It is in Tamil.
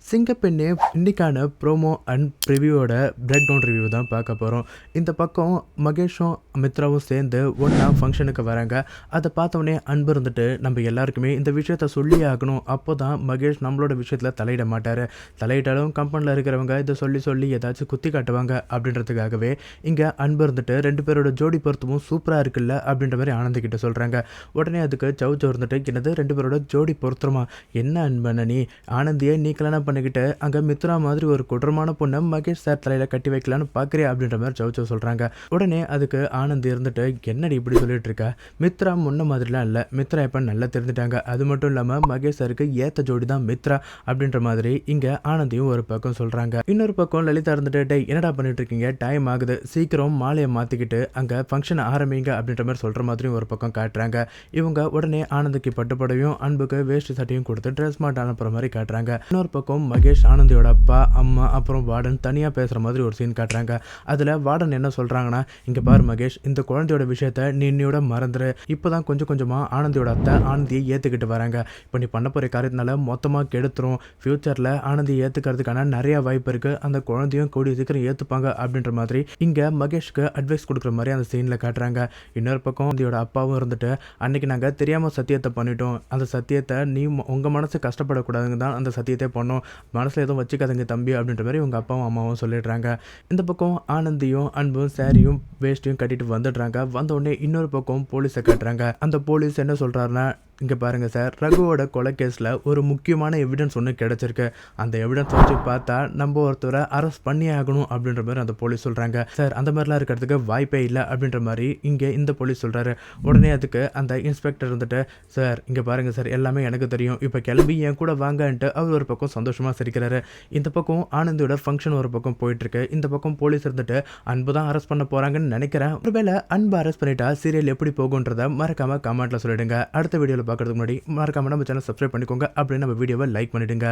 சிங்கப்பெண்ணே இன்னைக்கான ப்ரோமோ அண்ட் ப்ரிவியூவோட பிரேக் டவுன் ரிவ்யூ தான் பார்க்க போகிறோம். இந்த பக்கம் மகேஷும் மித்ராவும் சேர்ந்து ஒன்றா ஃபங்க்ஷனுக்கு வராங்க. அதை பார்த்தோன்னே அன்பு இருந்துட்டு நம்ம எல்லாருக்குமே இந்த விஷயத்த சொல்லி ஆகணும், அப்போ தான் மகேஷ் நம்மளோட விஷயத்தில் தலையிட மாட்டார், தலையிட்டாலும் கம்பெனியில் இருக்கிறவங்க இதை சொல்லி சொல்லி ஏதாச்சும் குத்தி காட்டுவாங்க அப்படின்றதுக்காகவே இங்கே அன்பு இருந்துட்டு ரெண்டு பேரோட ஜோடி பொருத்தமும் சூப்பராக இருக்குல்ல அப்படின்ற மாதிரி ஆனந்திக்கிட்ட சொல்கிறாங்க. உடனே அதுக்கு சவுச்சோ இருந்துட்டு என்னது ரெண்டு பேரோட ஜோடி பொருத்தமா, என்ன அன்பண்ண நீ ஆனந்தியை நீ கல்யாணம் பண்ணிக்கிட்டு அங்கே மித்ரா மாதிரி ஒரு கொடூரமான பொண்ணை மகேஷ் சார் தலையில் கட்டி வைக்கலான்னு பார்க்குறியா அப்படின்ற மாதிரி சவுச்சோ சொல்கிறாங்க. உடனே அதுக்கு ஆனந்த் இருந்துட்டு என்னடி இப்படி சொல்லிட்டு இருக்கா, மித்ரா முன்ன மாதிரிலாம் இல்லை, மித்ரா இப்போ நல்லா தெரிஞ்சுட்டாங்க, அது மட்டும் இல்லாமல் மகேஷ் சாருக்கு ஏற்ற ஜோடி தான் மித்ரா அப்படின்ற மாதிரி இங்கே ஆனந்தியும் ஒரு பக்கம் சொல்கிறாங்க. இன்னொரு பக்கம் லலிதா இருந்துட்டு டே என்னடா பண்ணிட்டு இருக்கீங்க, டைம் ஆகுது, சீக்கிரம் மாலையை மாற்றிக்கிட்டு அங்கே ஃபங்க்ஷன் ஆரம்பிங்க அப்படின்ற மாதிரி சொல்கிற மாதிரியும் ஒரு பக்கம் காட்டுறாங்க. இவங்க உடனே ஆனந்துக்கு பட்டுப்படையும் அன்புக்கு வேஷ்டி சட்டையும் கொடுத்து ட்ரெஸ் மாட்ட அனுப்புற மாதிரி காட்டுறாங்க. இன்னொரு பக்கம் மகேஷ் ஆனந்தியோட அப்பா அம்மா அப்புறம் வார்டன் தனியாக பேசுகிற மாதிரி ஒரு சீன் காட்டுறாங்க. அதில் வார்டன் என்ன சொல்கிறாங்கன்னா, இங்கே பாரு மகேஷ், இந்த குழந்தையோட விஷயத்த நீ இன்னையோட மறந்துரு, இப்போ தான் கொஞ்சம் கொஞ்சமாக ஆனந்தியோட அத்தை ஆனந்தியை ஏற்றுக்கிட்டு வராங்க, இப்போ நீ பண்ண போகிற காரியத்தினால மொத்தமாக கெடுத்துரும், ஃப்யூச்சரில் ஆனந்தியை ஏற்றுக்கிறதுக்கான நிறைய வாய்ப்பு இருக்குது, அந்த குழந்தையும் கூடிய சீக்கிரம் ஏற்றுப்பாங்க அப்படின்ற மாதிரி இங்கே மகேஷ்க்கு அட்வைஸ் கொடுக்குற மாதிரி அந்த சீனில் காட்டுறாங்க. இன்னொரு பக்கம் ஆனந்தியோட அப்பாவும் இருந்துட்டு அன்னைக்கு நாங்கள் தெரியாமல் சத்தியத்தை பண்ணிட்டோம், அந்த சத்தியத்தை நீ உங்கள் மனசு கஷ்டப்படக்கூடாதுங்க தான் அந்த சத்தியத்தை பண்ணோம், மனசில் எதுவும் வச்சுக்காதங்க தம்பி அப்படின்ற மாதிரி உங்கள் அப்பாவும் அம்மாவும் சொல்லிடுறாங்க. இந்த பக்கம் ஆனந்தியும் அன்பும் சாரியும் வேஷ்டியும் கட்டிட்டு வந்துடுறாங்க. வந்த உடனே இன்னொரு பக்கம் போலீஸை காட்டுறாங்க. அந்த போலீஸ் என்ன சொல்கிறாருன்னா, இங்கே பாருங்கள் சார், ரகுவோட கொலை கேஸில் ஒரு முக்கியமான எவிடன்ஸ் ஒன்று கிடச்சிருக்கு, அந்த எவிடன்ஸ் வச்சு பார்த்தா நம்ம ஒருத்தரை அரெஸ்ட் பண்ணியே ஆகணும் அப்படின்ற மாதிரி அந்த போலீஸ் சொல்கிறாங்க. சார் அந்த மாதிரிலாம் இருக்கிறதுக்கு வாய்ப்பே இல்லை அப்படின்ற மாதிரி இங்கே இந்த போலீஸ் சொல்கிறாரு. உடனே அதுக்கு அந்த இன்ஸ்பெக்டர் இருந்துட்டு சார் இங்கே பாருங்கள் சார், எல்லாமே எனக்கு தெரியும், இப்போ கிளம்பி என் கூட வாங்கன்ட்டு அவர் ஒரு பக்கம் சந்தோஷமாக சிரிக்கிறாரு. இந்த பக்கம் ஆனந்தியோட ஃபங்க்ஷன் ஒரு பக்கம் போயிட்டுருக்கு. இந்த பக்கம் போலீஸ் இருந்துட்டு அன்பு தான் அரெஸ்ட் பண்ண போகிறாங்கன்னு நினைக்கிறேன். ஒருவேளை அன்பு அரெஸ்ட் பண்ணிட்டா சீரியல் எப்படி போகுன்றதை மறக்காமல் கமெண்ட்டில் சொல்லிடுங்க. அடுத்த வீடியோவில் பார்க்கறதுக்கு முன்னாடி மறக்காம நம்ம சேனல் சப்ஸ்கிரைப் பண்ணிக்கோங்க, அப்படின்னு நம்ம வீடியோவை லைக் பண்ணிடுங்க.